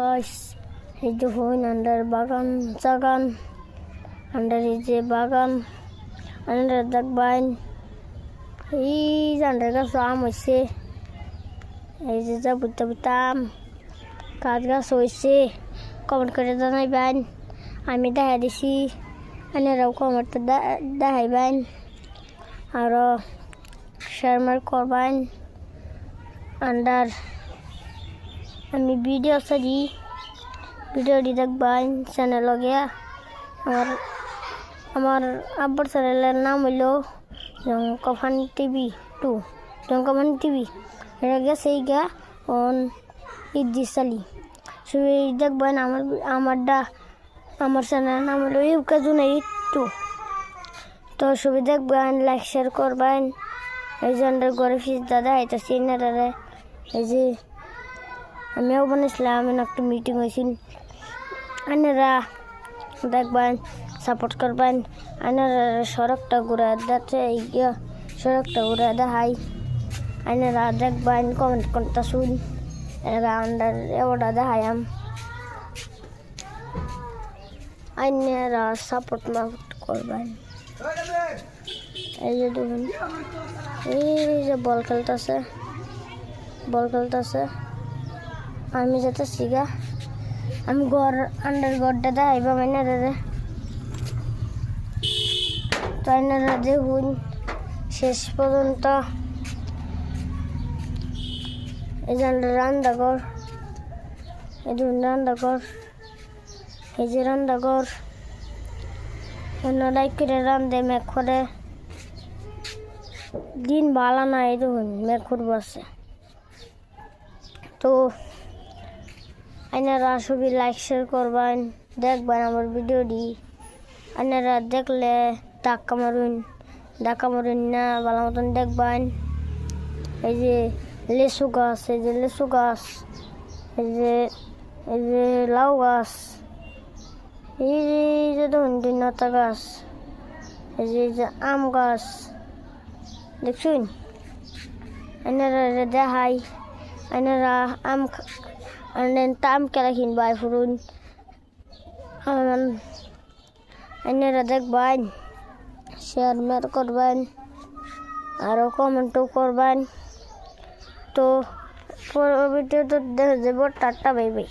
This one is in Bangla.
Guys, এই যে হইন আন্ডার বাগান জাগান আন্ডার এই যে বাগান আন্ডার দেখবেন এই যে আন্ডার গাছ আম হয়েছে এই যে যাবুতা আম কাঠ গাছ হয়েছে কমেন্ট করে জানাইবেন আমি দেখা দিছি আপনারাও কমেন্ট দেখাইবেন আরও শেয়ার করবেন আন্ডার আমি ভিডিও সারি ভিডিওটি দেখবেন চ্যানেল গিয়া আমার আব্বার চ্যানেলের নাম হইল জঙ্কফান টিভি 2 জঙ্কফান টিভি এটা গেছে গা অন ইদ্দিস চালি সবাই দেখবেন আমার চ্যানেলের নাম হলো ইউকাজুনাই 2 তো সবাই দেখবেন লাইক শেয়ার করবেন এই যে আন্ডার ঘরে ফিস দাদা আইতাছি না দাদা এই যে আমিও বানাইছিলাম আমি একটা মিটিং হয়েছিল আপনারা দেখবেন সাপোর্ট করবেন আপনারা সড়কটা ঘুরে যাচ্ছে এই সড়কটা ঘুরে দেখাই আপনারা দেখবেন কমেন্ট করতে শুন এরা আন্ডার এওটা দেখাইম আপনারা সাপোর্ট করবেন এই যে দেখুন এই যে বল খেলতেছে আমি যেতে শিখা আমি আন্ডার ঘরটা দেখাইব আপনারা তো আপনারা দেখুন শেষ পর্যন্ত এই যে রান্নাঘর এই দেখুন রান্নাঘর এই যে রান্নাঘর অন্যরাই করে রান্ধে মেঘ করে দিন ভালো না এই দেখুন মেঘ বসে তো আপনারা সবই লাইক শেয়ার করবেন দেখবেন আমার ভিডিওটি আপনারা দেখলে ধাক্কা মারুন না ভালো মতন দেখবেন এই যে লেসু গাছ এই যে লাউ গাছ এই যে ধরুন দিনতা গাছ এই যে আম গাছ দেখছুন আপনারা দেখাই আপনারা আম কেলা কিনবাই ফুরুন আপনারা দেখবেন শেয়ার করবেন আরও কমেন্টও করবেন তো ভিডিওটা দেখা যাব টাটা বাই বাই।